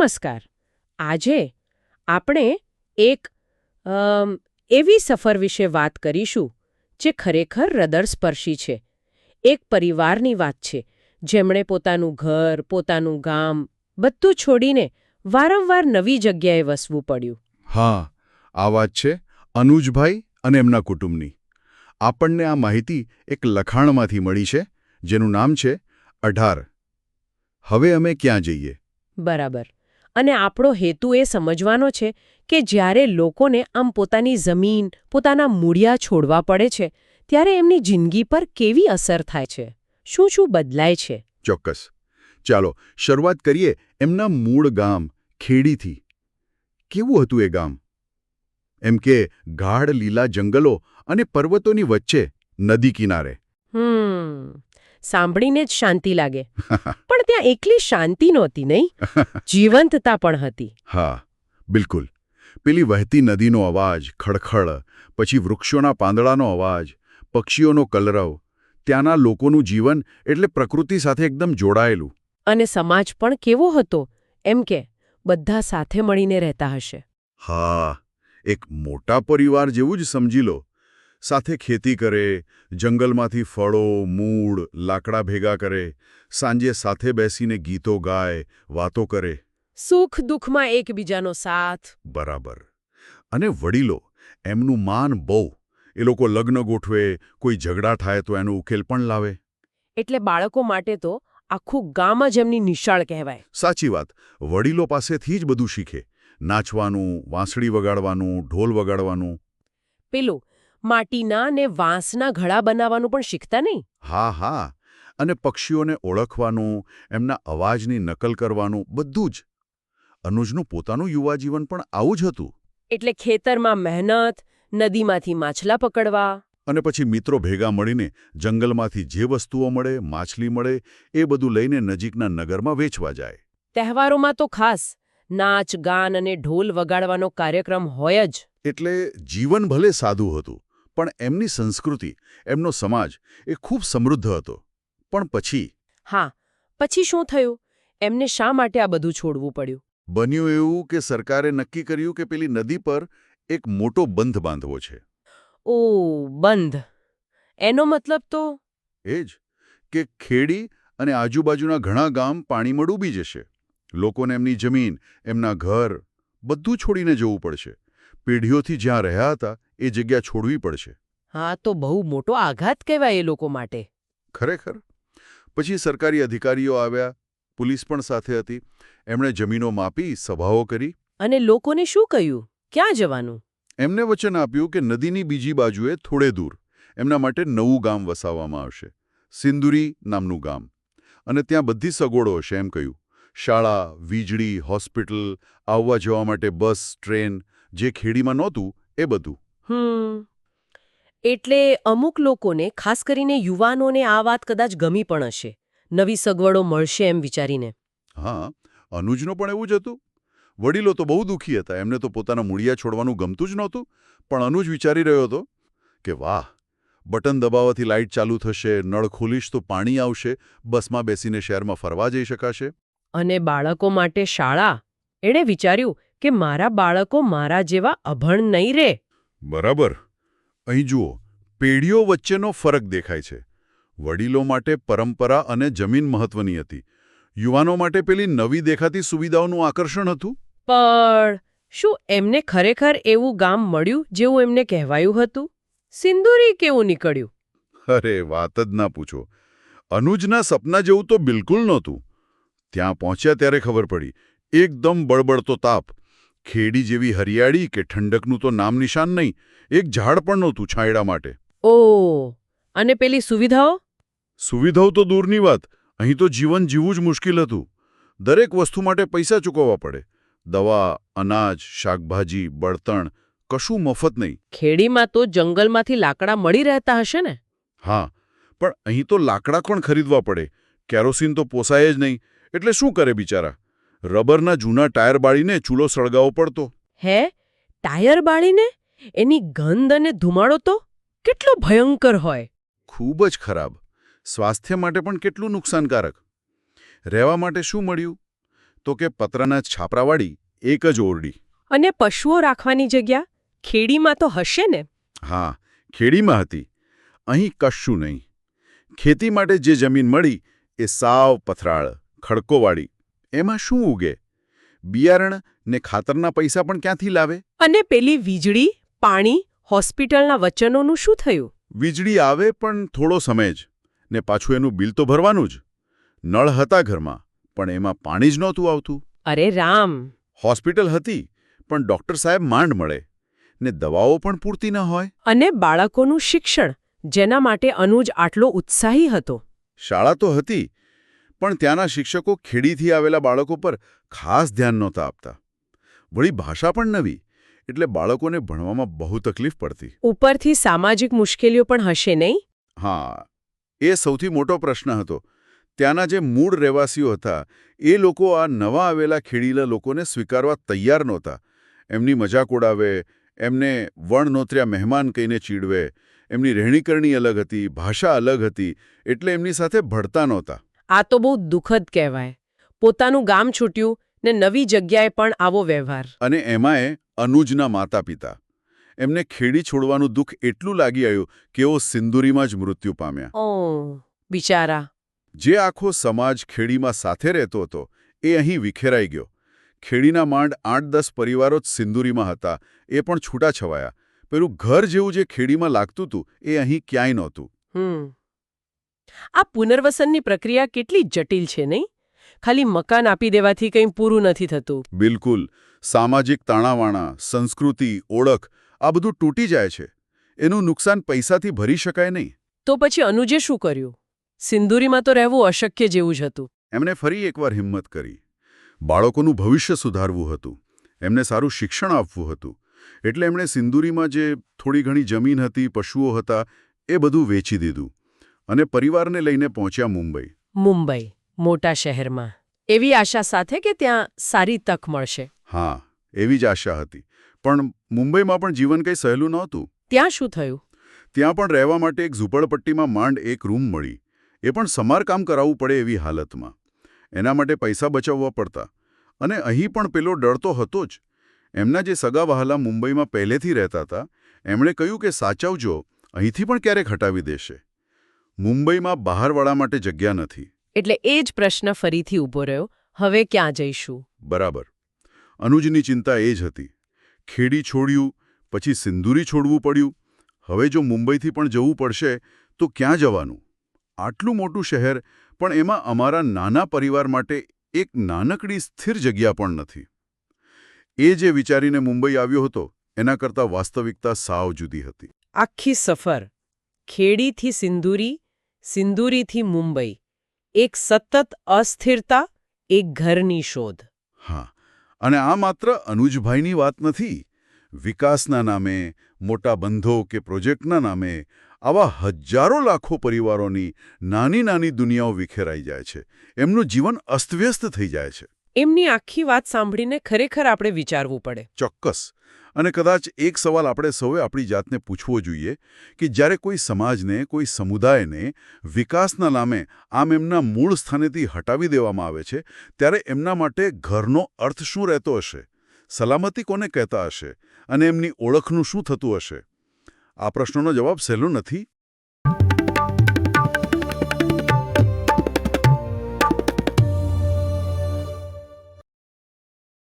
નમસ્કાર. આજે આપણે એક એવી સફર વિશે વાત કરીશું જે ખરેખર હૃદયસ્પર્શી છે. એક પરિવારની વાત છે જેમણે પોતાનું ઘર, પોતાનું ગામ બધું છોડીને વારંવાર નવી જગ્યાએ વસવું પડ્યું. હા, આ વાત છે અનુજભાઈ અને એમના કુટુંબની. આપણને આ માહિતી એક લખાણમાંથી મળી છે જેનું નામ છે 18. હવે અમે ક્યાં જઈએ? બરાબર. અને આપણો હેતુ એ સમજવાનો છે કે જ્યારે લોકોને આમ પોતાની જમીન, પોતાના મૂળિયા છોડવા પડે છે ત્યારે એમની જિંદગી પર કેવી અસર થાય છે, શું શું બદલાય છે. ચોક્કસ. ચાલો શરૂઆત કરીએ એમના મૂળ ગામ ખેડીથી. કેવું હતું એ ગામ? એમ કે ગાઢ લીલા જંગલો અને પર્વતોની વચ્ચે નદી કિનારે. સાંભળીને જ શાંતિ લાગે. પણ ત્યાં એકલી શાંતિ નહોતી, નહીં? જીવંતતા પણ હતી. હા, બિલકુલ. પેલી વહેતી નદીનો અવાજ, ખડખડ, પછી વૃક્ષોના પાંદડાનો અવાજ, પક્ષીઓનો કલરવ. ત્યાંના લોકોનું જીવન એટલે પ્રકૃતિ સાથે એકદમ જોડાયેલું. અને સમાજ પણ કેવો હતો? એમ કે બધા સાથે મળીને રહેતા હશે. હા, એક મોટા પરિવાર જેવું જ સમજી લો. સાથે ખેતી કરે, જંગલમાંથી ફળો, મૂળ, લાકડા ભેગા કરે, સાંજે સાથે બેસીને ગીતો ગાય, વાતો કરે. સુખ દુઃખમાં એકબીજાનો સાથ. બરાબર. અને વડીલો, એમનું માન બહુ. એ લોકો લગ્ન ગોઠવે, કોઈ ઝઘડા થાય તો એનો ઉકેલ પણ લાવે. એટલે બાળકો માટે તો આખું ગામ જ એમની નિશાળ કહેવાય. સાચી વાત. વડીલો પાસેથી જ બધું શીખે. નાચવાનું, વાંસળી વગાડવાનું, ઢોલ વગાડવાનું. પેલું માટીના ને વાંસના ઘડા બનાવવાનું પણ શીખતા નહીં? હા હા. અને પક્ષીઓને ઓળખવાનું, એમના અવાજની નકલ કરવાનું, બધું જ. અનુજનું પોતાનું યુવા જીવન પણ આવું જ હતું. એટલે ખેતરમાં મહેનત, નદીમાંથી માછલા પકડવા. અને પછી મિત્રો ભેગા મળીને જંગલમાંથી જે વસ્તુઓ મળે, માછલી મળે, એ બધું લઈને નજીકના નગરમાં વેચવા જાય. તહેવારોમાં તો ખાસ નાચ, ગાન અને ઢોલ વગાડવાનો કાર્યક્રમ હોય જ. એટલે જીવન ભલે સાદું હતું, પણ એમની સંસ્કૃતિ, એમનો સમાજ એ ખૂબ સમૃદ્ધ હતો. પણ પછી? હા, પછી શું થયું? એમને શા માટે આ બધું છોડવું પડ્યું? બન્યું એવું કે સરકારે નક્કી કર્યું કે પેલી નદી પર એક મોટો બંધ બાંધવો છે. ઓહ, બંધ. એનો મતલબ તો? એ જ કે ખેડી અને આજુબાજુના ઘણા ગામ પાણીમાં ડૂબી જશે. લોકોને એમની જમીન, એમના ઘર, બધું છોડીને જવું પડશે. પેઢીઓથી જ્યાં રહ્યા હતા એ જગ્યા છોડવી પડશે. હા, તો બહુ મોટો આઘાત કહેવાય એ લોકો માટે. ખરેખર. પછી સરકારી અધિકારીઓ આવ્યા, પોલીસ પણ સાથે હતી. એમણે જમીનો માપી, સભાઓ કરી. અને લોકોને શું કહ્યું? ક્યાં જવાનું? એમને વચન આપ્યું કે નદીની બીજી બાજુએ થોડે દૂર એમના માટે નવું ગામ વસાવવામાં આવશે. સિંદુરી નામનું ગામ. અને ત્યાં બધી સગવડો હશે એમ કહ્યું. શાળા, વીજળી, હોસ્પિટલ, આવવા જવા માટે બસ, ટ્રેન, જે ખેડીમાં નહોતું એ બધું. એટલે અમુક લોકોને, ખાસ કરીને યુવાનોને આ વાત કદાચ ગમી પણ હશે. નવી સગવડો મળશે એમ વિચારીને. હા, અનુજનો પણ એવું જ હતું. વડીલો તો બહુ દુઃખી હતા. એમને તો પોતાના મૂળિયા છોડવાનું ગમતું જ નહોતું. પણ અનુજ વિચારી રહ્યો હતો કે વાહ, બટન દબાવવાથી લાઇટ ચાલુ થશે, નળ ખોલીશ તો પાણી આવશે, બસમાં બેસીને શહેરમાં ફરવા જઈ શકાશે. અને બાળકો માટે શાળા. એણે વિચાર્યું કે મારા બાળકો મારા જેવા અભણ નહીં રહે. બરાબર. અહીં જુઓ, પેઢીઓ વચ્ચેનો ફરક દેખાય છે. વડીલો માટે પરંપરા અને જમીન મહત્વની હતી. યુવાનો માટે પેલી નવી દેખાતી સુવિધાઓનું આકર્ષણ હતું. પણ શું એમને ખરેખર એવું ગામ મળ્યું જેવું એમને કહેવાયું હતું? સિંદુરી કેવું નીકળ્યું? અરે વાત જ ના પૂછો. અનુજના સપના જેવું તો બિલકુલ નહોતું. ત્યાં પહોંચ્યા ત્યારે ખબર પડી. એકદમ બળબડતો તાપ. ખેડી જેવી હરિયાળી કે ઠંડકનું તો નામ નિશાન નહીં. એક ઝાડ પણ નહોતું છાંયડા માટે. ઓહ, અને પેલી સુવિધાઓ? સુવિધાઓ તો દૂરની વાત. અહીં તો જીવન જીવવું જ મુશ્કેલ હતું. દરેક વસ્તુ માટે પૈસા ચૂકવવા પડે. દવા, અનાજ, શાકભાજી, બળતણ, કશું મફત નહીં. ખેડીમાં તો જંગલમાંથી લાકડા મળી રહેતા હશે ને? હા, પણ અહીં તો લાકડા પણ ખરીદવા પડે. કેરોસીન તો પોસાય જ નહીં. એટલે શું કરે બિચારા? રબરના જૂના ટાયર બાળીને ચૂલો સળગાવવો પડતો. હે? ટાયર બાળીને? એની ગંધ અને ધુમાડો તો કેટલો ભયંકર હોય! ખૂબ જ ખરાબ. સ્વાસ્થ્ય માટે પણ કેટલું નુકસાનકારક. રહેવા માટે શું મળ્યું? તો કે પતરાના છાપરાવાળી એક જ ઓરડી. અને પશુઓ રાખવાની જગ્યા ખેડીમાં તો હશે ને? હા, ખેડીમાં હતી. અહીં કશું નહીં. ખેતી માટે જે જમીન મળી એ સાવ પથરાળ, ખડકોવાળી. એમાં શું ઉગે? બિયારણ ને ખાતરના પૈસા પણ ક્યાંથી લાવે? અને પેલી વીજળી, પાણી, હોસ્પિટલના વચનોનું શું થયું? વીજળી આવે પણ થોડો સમય જ, ને પાછું એનું બિલ તો ભરવાનું જ. નળ હતા ઘરમાં, પણ એમાં પાણી જ નહોતું આવતું. અરે રામ! હોસ્પિટલ હતી, પણ ડોક્ટર સાહેબ માંડ મળે, ને દવાઓ પણ પૂરતી ન હોય. અને બાળકોનું શિક્ષણ, જેના માટે અનુજ આટલો ઉત્સાહી હતો. શાળા તો હતી, પણ ત્યાંના શિક્ષકો ખેડીથી આવેલા બાળકો પર ખાસ ધ્યાન નહોતા આપતા. વળી ભાષા પણ નવી, એટલે બાળકોને ભણવામાં બહુ તકલીફ પડતી. ઉપરથી સામાજિક મુશ્કેલીઓ પણ હશે નહીં? હા, એ સૌથી મોટો પ્રશ્ન હતો. ત્યાંના જે મૂળ રહેવાસીઓ હતા, એ લોકો આ નવા આવેલા ખેડીલા લોકોને સ્વીકારવા તૈયાર નહોતા. એમની મજાક ઉડાવે, એમને વણનોતર્યા મહેમાન કહીને ચીડવે, એમની રહેણીકરણી અલગ હતી, ભાષા અલગ હતી, એટલે એમની સાથે ભળતા નહોતા. આ તો બહુ દુઃખદ કહેવાય. પોતાનું ગામ છૂટ્યું ને નવી જગ્યાએ પણ આવો વ્યવહાર. અને એમાંય અનુજના માતા પિતા. એમને ખેડી છોડવાનું દુઃખ એટલું લાગી આવ્યું કે એઓ સિંદુરીમાં જ મૃત્યુ પામ્યા. ઓ બિચારા! જે આખો સમાજ ખેડીમાં સાથે રહેતો હતો, એ અહીં વિખેરાઈ ગયો. ખેડીના માંડ 8-10 પરિવારો જ સિંદુરીમાં હતા, એ પણ છૂટાછવાયા. પેલું ઘર જેવું જે ખેડીમાં લાગતું હતું, એ અહીં ક્યાંય નહોતું. આ પુનર્વસનની પ્રક્રિયા કેટલી જટિલ છે નહીં? ખાલી મકાન આપી દેવાથી કંઈ પૂરું નથી થતું. બિલકુલ. સામાજિક તાણાવાણા, સંસ્કૃતિ, ઓળખ આ બધું તૂટી જાય છે. એનું નુકસાન પૈસાથી ભરી શકાય નહીં. તો પછી અનુજે શું કર્યું? સિંદુરીમાં તો રહેવું અશક્ય જેવું જ હતું. એમણે ફરી એકવાર હિંમત કરી. બાળકોનું ભવિષ્ય સુધારવું હતું, એમને સારું શિક્ષણ આપવું હતું. એટલે એમણે સિંદુરીમાં જે થોડી ઘણી જમીન હતી, પશુઓ હતા, એ બધું વેચી દીધું અને પરિવારને લઈને પહોંચ્યા મુંબઈ. મુંબઈ, મોટા શહેરમાં. એવી આશા સાથે કે ત્યાં સારી તક મળશે. હા, એવી જ આશા હતી. પણ મુંબઈમાં પણ જીવન કંઈ સહેલું નહોતું. ત્યાં શું થયું? ત્યાં પણ રહેવા માટે એક ઝૂંપડપટ્ટીમાં માંડ એક રૂમ મળી. એ પણ સમારકામ કરાવવું પડે એવી હાલતમાં. એના માટે પૈસા બચાવવા પડતા. અને અહીં પણ પેલો ડર તો હતો જ. એમના જે સગા વહાલા મુંબઈમાં પહેલેથી રહેતા હતા, એમણે કહ્યું કે સાચવજો, અહીંથી પણ ક્યારેક હટાવી દેશે. મુંબઈમાં બહારવાળા માટે જગ્યા નથી. એટલે એ જ પ્રશ્ન ફરીથી ઊભો રહ્યો, હવે ક્યાં જઈશું? બરાબર. અનુજની ચિંતા એ જ હતી. ખેડી છોડ્યું, પછી સિંદુરી છોડવું પડ્યું. હવે જો મુંબઈથી પણ જવું પડશે, તો ક્યાં જવાનું? આટલું મોટું શહેર, પણ એમાં અમારા નાના પરિવાર માટે એક નાનકડી સ્થિર જગ્યા પણ નથી. એ જે વિચારીને મુંબઈ આવ્યો હતો, એના કરતાં વાસ્તવિકતા સાવ જુદી હતી. આખી સફર, ખેડીથી સિંદુરી, સિંદુરીથી મુંબઈ, એક સતત અસ્થિરતા, એક ઘરની શોધ. હા, અને આ માત્ર અનુજભાઈની વાત નથી. વિકાસના નામે, મોટા બંધો કે પ્રોજેક્ટના નામે આવા હજારો લાખો પરિવારોની નાની નાની દુનિયાઓ વિખેરાઈ જાય છે. એમનું જીવન અસ્તવ્યસ્ત થઈ જાય છે. એમની આખી વાત સાંભળીને ખરેખર આપણે વિચારવું પડે. ચોક્કસ. અને કદાચ એક સવાલ આપણે સૌએ આપણી જાતને પૂછવો જોઈએ કે જ્યારે કોઈ સમાજને, કોઈ સમુદાયને વિકાસના નામે આમ એમના મૂળ સ્થાનેથી હટાવી દેવામાં આવે છે, ત્યારે એમના માટે ઘરનો અર્થ શું રહેતો હશે? સલામતી કોને કહેતા હશે? અને એમની ઓળખનું શું થતું હશે? આ પ્રશ્નનો જવાબ સહેલો નથી.